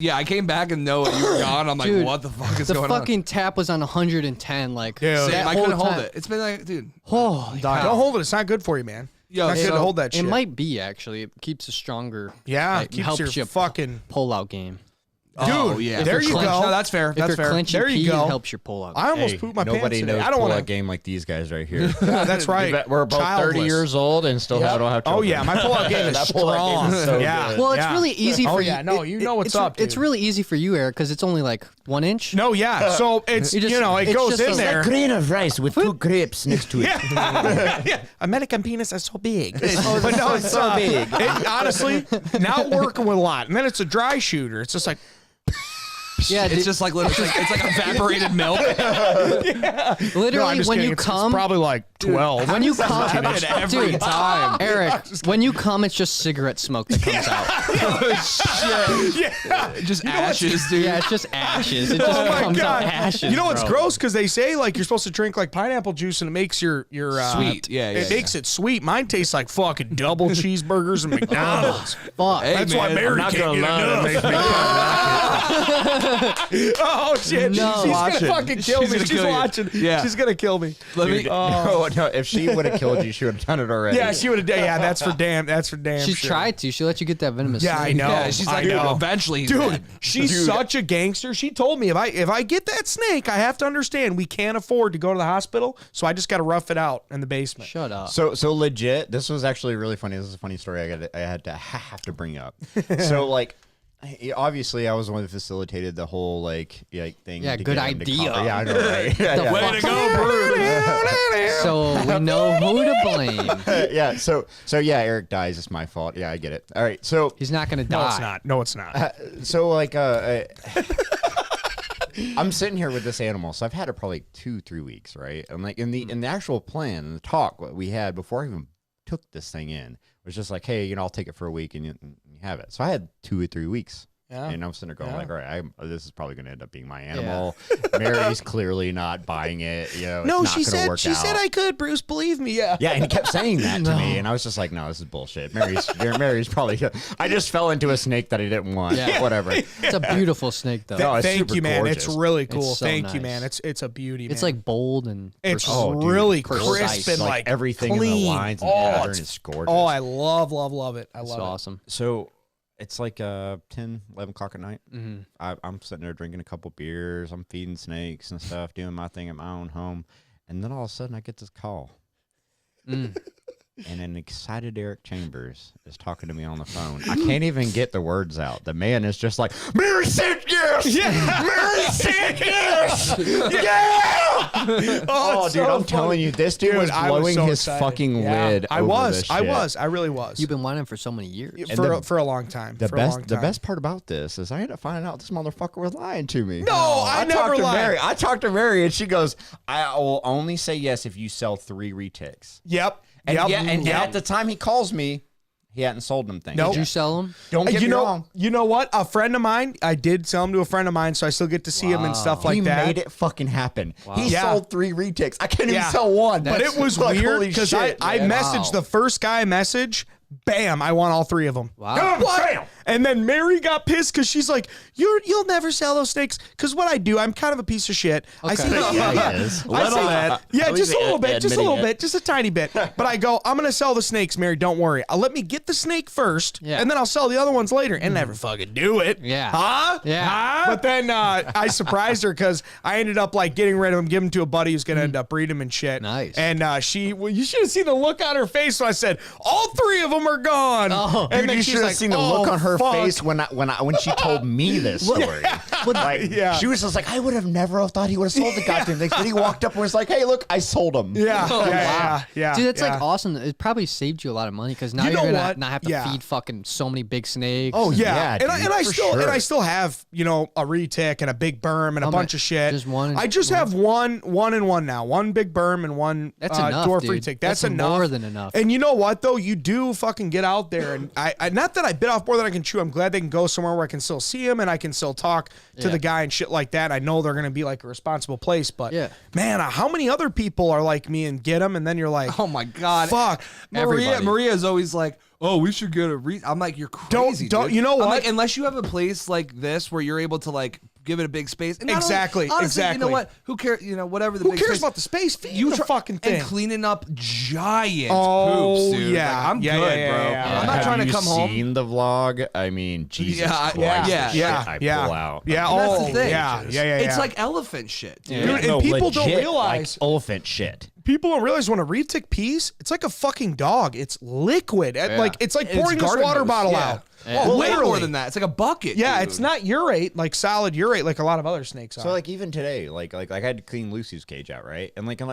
Yeah, I came back and know you were gone. I'm like, Dude, what the fuck is going on? The fucking tap was on 110. Like, I couldn't hold it. It's been like, dude. Holy cow. Don't hold it. It's not good for you, man. Yo, not good to hold that shit. It might be, actually. It keeps a stronger. Yeah, like, keeps helps your fucking pull-out game. Dude, yeah. there you go. No, that's fair. That's fair. There you go. It helps your pull-out. I almost pooped my pants Nobody today. knows I don't want pull-out game like these guys right here. Yeah, that's right. We're both 30 years old and still don't have children. Oh, yeah. My pull-out game is That pull-out game strong. is so Yeah. good. Well, it's really easy for you. Oh, yeah. No, you know what's up, It's dude. really easy for you, Eric, because it's only like 1 inch. No, yeah. So it's, You just- it it's goes just in a- there. grain of rice with 2 grapes next to it. Yeah. American penis is so big. But no, it's so big. Honestly, not working with a lot. And then it's a dry shooter. It's just like, Yeah, It's just like literally, it's like evaporated milk. literally no, I'm just when kidding. you it's come, probably like 12. when you come, Every dude, time. Eric, when you come, it's just cigarette smoke that comes out. Just ashes, dude. Yeah, it's just ashes. It just Oh my comes God. out ashes. You know what's bro. gross? Because they say like you're supposed to drink like pineapple juice and it makes your Sweet. Yeah, it makes it sweet. Mine tastes like fucking double cheeseburgers and McDonald's. Fuck. Hey, That's why man, Mary not can't gonna get lie, enough. Oh shit! No. She's Watching. gonna fucking kill She's me. gonna She's kill you. watching. Yeah. She's gonna kill me. Let me. No, if she would have killed you, she would have done it already. Yeah, she would have done. Yeah, that's for damn. That's for damn. She's sure. tried to. She let you get that venomous. Yeah, I snake. know. Yeah, she's like, I know. eventually, he's Dude, dead. she's such a gangster. She told me if I get that snake, I have to understand we can't afford to go to the hospital, so I just got to rough it out in the basement. Shut up. So legit, this was actually really funny. This is a funny story I had to have to bring up. So like, obviously I was the one who facilitated the whole like thing. Yeah, to good get him to idea. come. Yeah, I know, right? Yeah, Way to go, Bruce. So we know who to blame. yeah. So yeah, Eric dies. It's my fault. Yeah, I get it. All right. So He's not gonna No, die. it's not. No, it's not. so like I'm sitting here with this animal, so I've had it probably 2-3 weeks, right? And like in the actual plan and the talk what we had before I even took this thing in was just like, hey, I'll take it for a week and you have it. So I had 2 or 3 weeks. Yeah. And I'm sitting there going like, all right, this is probably going to end up being my animal. Mary's clearly not buying it. No, it's not she gonna said work she out. said I could. Bruce, believe me. Yeah. Yeah, and he kept saying that to me, and I was just like, no, this is bullshit. Mary's probably. I just fell into a snake that I didn't want. Yeah. Whatever. It's a beautiful snake though. No, it's Thank super you, man. gorgeous. It's really cool. so Thank you, nice. man. It's a beauty. It's man. like bold and it's Oh, dude, really precise. crisp and like, like everything clean. in the lines and Oh, pattern it's- is gorgeous. Oh, I love it. I love so it. awesome. So it's like 10, 11 o'clock at night. Mm-hmm. I'm sitting there drinking a couple beers. I'm feeding snakes and stuff, doing my thing at my own home. And then all of a sudden I get this call. And an excited Eric Chambers is talking to me on the phone. I can't even get the words out. The man is just like, Mary said yes! Yeah! Mary said yes! Yeah! Oh, it's dude, so I'm telling you, this dude was I was blowing so his excited. fucking Yeah. lid I over was. this I shit. was. I really was. You've been wanting for so many years. For a long time. The for a long best, the time. best part about this is I ended up finding out this motherfucker was lying to me. No, I never talked to lied. Mary. I talked to Mary, and she goes, "I will only say yes if you sell 3 retakes." Yep. And yep. yeah, and yep. at the time he calls me, he hadn't sold them things. Nope. Did you sell them? Don't get me you know, wrong. You know what? A friend of mine, I did sell him to a friend of mine, so I still get to see him and stuff like he that. made it fucking happen. He Yeah. sold 3 retakes. I can't even Yeah. sell one. But it was like, weird holy because I shit, man. messaged the first guy I messaged. Bam! I want all 3 of them. Wow. What? And then Mary got pissed because she's like, "You'll never sell those snakes." Because what I do, I'm kind of a piece of shit. I say, Okay. Yeah, he is. I say, yeah, just a little bit, just a admitting little it. bit, just a tiny bit. But I go, I'm gonna sell the snakes, Mary. Don't worry. Let me get the snake first, Yeah. and then I'll sell the other ones later, and never fucking do it. Yeah. Huh? Yeah. Huh? But then I surprised her because I ended up like getting rid of him, giving him to a buddy who's gonna end up breeding him and shit. Nice. And you should have seen the look on her face. So I said, all 3 of them are gone. Oh. and Dude, then you she's should have like, seen the "Oh, look on her fuck." face when she told me this story. Like, Yeah. she was just like, I would have never have thought he would have sold the goddamn things. Then he walked up and was like, hey, look, I sold them. Yeah, Oh, yeah. Dude, that's yeah. like awesome. It probably saved you a lot of money because now You you're know gonna what? not have to Yeah. feed fucking so many big snakes. Oh yeah, Yeah, and dude, I for still sure. and I still have a retic and a big berm and a Oh, bunch man, of shit. just one and I just have one and one now. One big berm and one That's enough, dwarf dude. retic. That's enough. more than enough. And you know what though? You do fucking get out there and I not that I bit off more than I can chew. I'm glad they can go somewhere where I can still see them and I can still talk to the guy and shit like that. I know they're going to be like a responsible place, but man, how many other people are like me and get them? And then you're like, oh my God. Fuck. Maria's always like, oh, we should get a I'm like, you're crazy. Don't dude. you know what? I'm like, unless you have a place like this where you're able to like give it a big space. And exactly. Honestly, you know what? Who cares? You know, whatever the Who big cares space. about the space? Feed the fucking thing. And cleaning up giant Oh, poops, dude. yeah. Like, I'm Yeah, good, yeah, bro. yeah. I'm not trying to come home. Have you seen the vlog? I mean, Jesus Christ. I pull out. Yeah. And that's Oh, the thing. yeah. It's like elephant shit, dude. Dude, and people don't legit, realize like elephant shit. People don't realize when a retic pees, it's like a fucking dog. It's liquid. Like it's like pouring this garden water hose, bottle yeah. out. Well, way literally more than that. It's like a bucket. Yeah, dude. it's not urate, like solid urate, like a lot of other snakes are. So like even today, like I had to clean Lucy's cage out, right? And like you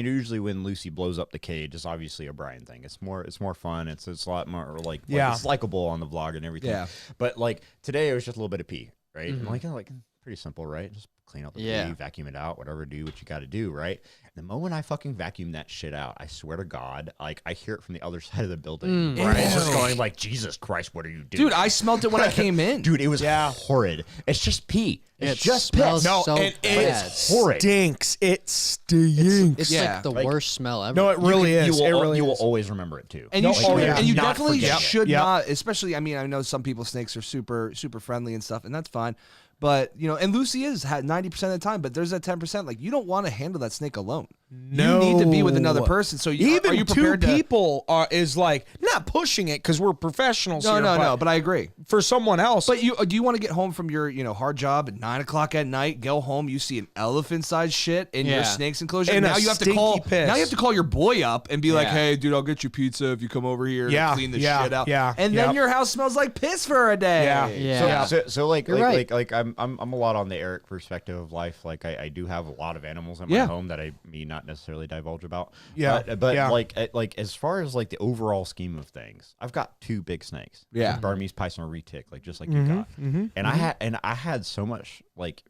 know, usually when Lucy blows up the cage, it's obviously a Brian thing. It's more fun. It's a lot more like it's likable on the vlog and everything. Yeah. But like today, it was just a little bit of pee, right? And like pretty simple, right? Just clean up the pee, vacuum it out, whatever, do what you got to do, right? And the moment I fucking vacuum that shit out, I swear to God, like I hear it from the other side of the building. Brian's just going like, Jesus Christ, what are you doing? Dude, I smelt it when I came in. Dude, it was horrid. It's just pee. It's just smells piss. No, so it bad. horrid. stinks. It stinks. It's like the worst smell ever. No, it really is. You It will, really you will is. always remember it too. And you should, yeah. and you Not definitely forget it. should Yep. not, especially, I mean, I know some people's snakes are super friendly and stuff, and that's fine. But, you know, and Lucy is 90% of the time, but there's that 10%. Like, you don't want to handle that snake alone. No. You need to be with another person. So Even are you two prepared to? people is like not pushing it because we're professionals. No, here, no, but I agree. for someone else. But do you want to get home from your hard job at 9 o'clock at night? Go home, you see an elephant-sized shit in your snake's enclosure. And now a you have to stinky call. piss. Now you have to call your boy up and be like, "Hey, dude, I'll get you pizza if you come over here to clean this shit out." And then your house smells like piss for a day. Yeah. So like You're right. I'm a lot on the Eric perspective of life. Like I do have a lot of animals in my home that I may not necessarily divulge about. But like as far as like the overall scheme of things, I've got 2 big snakes. Yeah. A Burmese python retic, like just like you got. And I had so much like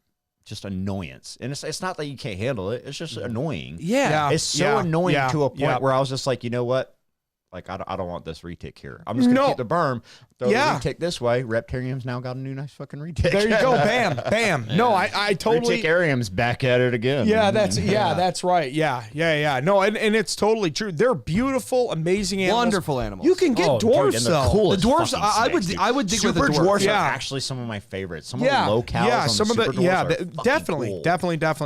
just annoyance. And it's not that you can't handle it. It's just annoying. Yeah. It's so annoying to a point where I was just like, you know what? Like, I don't want this retic here. I'm just going to keep the berm, throw the retic this way. Reptarium's now got a new nice fucking retic. there you go. Bam, bam. No, I totally. Reticarium's back at it again. Yeah, that's right. Yeah. No, and it's totally true. They're beautiful, amazing animals. Wonderful animals. You can get dwarfs dude, and the though. coolest The dwarves, fucking snakes, dude. I would dig with the Super dwarves. dwarfs Yeah. are actually some of my favorites. Some of the locales on some the of the super dwarfs are definitely, fucking cool.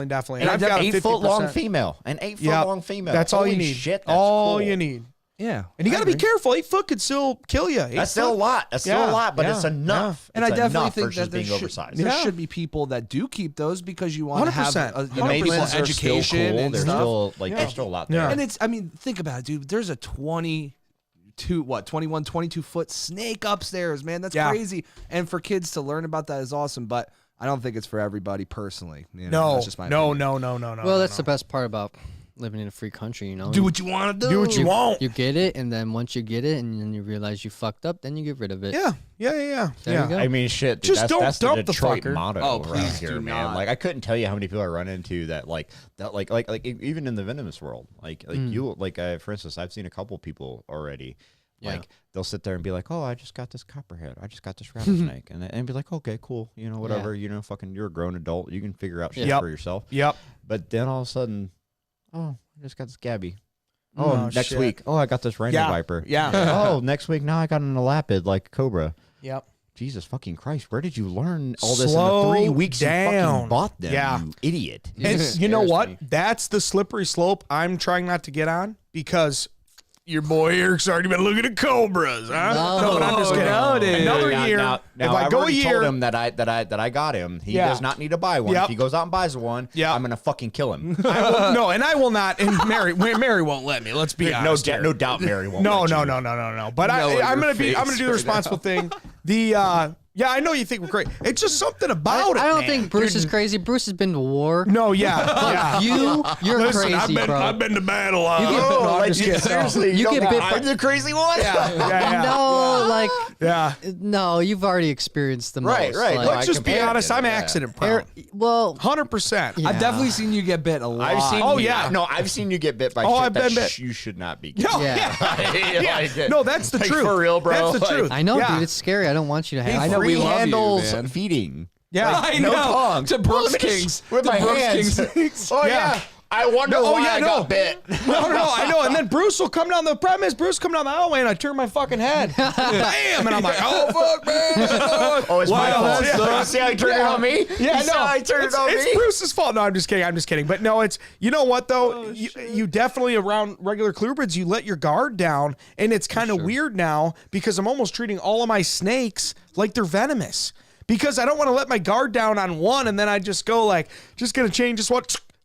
definitely. And I've got a 8-foot long 50%. female. An 8-foot long female. That's all you Holy need. Shit, that's all cool. you need. Yeah. And you got to be careful. 8 foot could still kill you. That's still a lot. That's still a lot, but it's enough. And It's I definitely enough think versus that there being oversized. there should be people that do keep those because you want to have 100%. The maple people ones are still education cool. and They're stuff. still like there's still a lot there. Yeah. And it's, I mean, think about it, dude. There's a 22 foot snake upstairs, man. That's crazy. And for kids to learn about that is awesome, but I don't think it's for everybody personally. You know, that's just my opinion. No. Well, that's the best part about living in a free country, you know. Do what you want to do. Do what you want. You get it, and then once you get it, and then you realize you fucked up, then you get rid of it. Yeah. There you go. I mean, shit. Dude, Just that's, don't that's dump the the Detroit fucker. motto Oh, around please here, do man. not. Like I couldn't tell you how many people I run into that like even in the venomous world. Like you for instance, I've seen a couple people already. Like they'll sit there and be like, "Oh, I just got this copperhead. I just got this rattlesnake," and be like, "Okay, cool. You know, whatever. You know, fucking, you're a grown adult. You can figure out shit for yourself." Yep. But then all of a sudden, oh, I just got this Gabby. Oh, Oh, next shit. week. Oh, I got this rainbow viper. Yeah. Oh, next week. Now I got an elapid like cobra. Yep. Jesus fucking Christ! Where did you learn all this Slow in the 3 weeks you down. fucking bought them? Yeah. You idiot. And It you know scares what? me. That's the slippery slope I'm trying not to get on because your boy Eric's already been looking at cobras, huh? No. but I'm just kidding. No, dude. Another Now- year. Now, if I I've go a already year, told him that I got him. He does not need to buy one. Yep. If he goes out and buys one, Yep. I'm gonna fucking kill him. and I will not. And Mary won't let me. Let's be honest. here. no doubt, Mary won't. No. let you. But No, I'm your gonna do the face responsible thing. Yeah, I know you think we're great. It's just something about it. I don't man. think Bruce is crazy. Bruce has been to war. No, yeah. You're Listen, crazy, bro. been to battle. You get- no, I'm like, just kidding. seriously, You get bit I'm by- the crazy one. Yeah. No, like Yeah. no, you've already experienced the Right, most. right. Like, No, Let's just be compared honest. to I'm it, yeah. accident prone. well, 100%. Yeah. I've definitely seen you get bit a lot. I've seen. Oh, you, yeah. No, I've seen you get bit by Oh, shit I've that been bit. you should not be. No, Yeah. No, that's the Like, truth. for real, bro. That's the Like, truth. I know, Yeah. dude. It's scary. I don't want you to have. I know we free love you, handles man. feeding. Yeah. I no know. tongs. To Brooks Look at this Kings. with To my Brooks hands. Kings. Oh Yeah. yeah. I wonder why I got bit. No, I know. And then Bruce will come down. The problem is Bruce come down the hallway and I turn my fucking head. Bam! And I'm like, oh, fuck, man. Oh, it's my Wow. fault. Yeah. See how you turned it on me? Yeah, You see no, how I turned it on it's me? Bruce's fault. No, I'm just kidding. But no, it's, you know what though? You definitely around regular colubrids, you let your guard down, and it's kind of weird now because I'm almost treating all of my snakes like they're venomous because I don't want to let my guard down on one and then I just go like, just gonna change this one.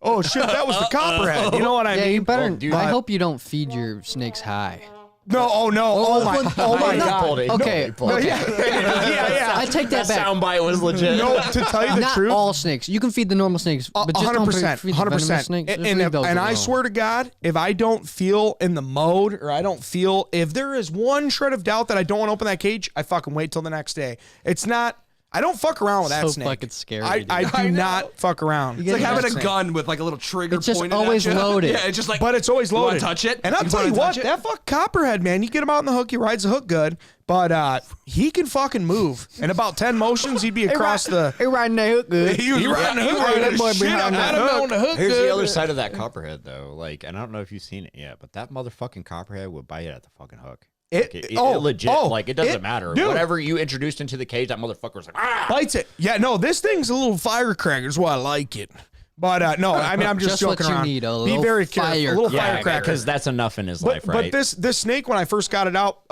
Oh shit, that was the copperhead. You know what I Yeah, mean? you better. dude, I hope you don't feed your snakes high. No, oh no, oh my He god. pulled it. Okay, He pulled it. Yeah. I take that back. Soundbite was legit. No, to tell you the Not truth, all snakes. You can feed the normal snakes, but just don't 100%, feed the venomous 100%. snakes. Just And leave those I alone. swear to God, if I don't feel in the mode or I don't feel, if there is one shred of doubt that I don't want to open that cage, I fucking wait till the next day. It's not, I don't fuck around with that So snake. fucking scary, I dude. do not fuck around. It's like Yeah. having a gun with like a little trigger It's just pointed always at you. loaded. Yeah, it's just like. But it's always You wanna loaded. touch it? And I'll You tell you wanna what, touch it? that fuck copperhead, man, you get him out in the hook, he rides the hook good, but he can fucking move. In about 10 motions, he'd be across the. He riding that hook good. He was riding the hook. riding that That boy shit behind up. that Had him hook. on the hook Here's good. the other side of that copperhead, though. Like, and I don't know if you've seen it yet, but that motherfucking copperhead would bite it at the fucking hook. Like, it legit. Like, it doesn't matter. dude. Whatever you introduced into the cage, that motherfucker was like, ah! Bites it. Yeah, no, this thing's a little firecracker. Is why I like it. But no, I mean, I'm just Just what joking you around. need, a Be little very careful. A little firecracker. Yeah, firecracker. because that's enough in his life, right? But this snake, when I first got it out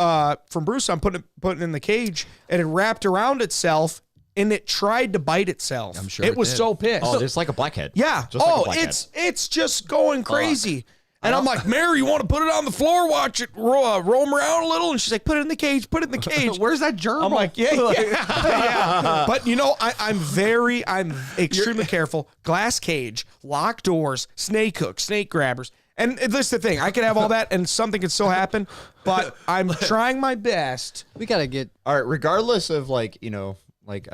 from Bruce, I'm putting it in the cage, and it wrapped around itself, and it tried to bite itself. I'm sure it it was did. so pissed. oh, it's like a blackhead. yeah. Just like a Oh, blackhead. it's just going crazy. And I'm like, Mary, you want to put it on the floor, watch it roam around a little? And she's like, put it in the cage, put it in the cage. Where's that gerbil? I'm like, yeah. But you know, I'm extremely careful. Glass cage, locked doors, snake hooks, snake grabbers. And this is the thing. I could have all that and something could still happen, but I'm trying my best. We gotta get. All right, regardless of like, you know, like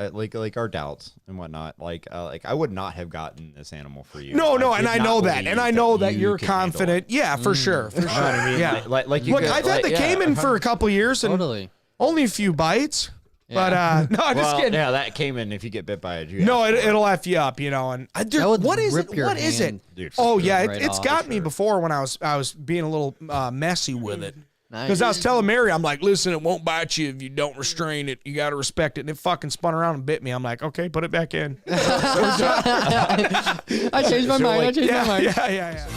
our doubts and whatnot, like I would not have gotten this animal for you. No, I and did I not know that. believe And I know that you you're could handle it. confident. Yeah, for sure. For sure. You know what I mean? Yeah. Like you Look, could, I've had the Cayman for a couple years and Totally. only a few bites. But no, I'm just Well, kidding. yeah, that Cayman, if you get bit by it, you No, have to- it'll F you up, you know. And dude, That would what is rip it? your What is it? hand. Dude, Oh for yeah, right it's off, got for me sure. before when I was being a little messy with it. Because Nice. I was telling Mary, I'm like, listen, it won't bite you if you don't restrain it. You got to respect it. And it fucking spun around and bit me. I'm like, okay, put it back in. I changed my mind. I changed my mind. yeah.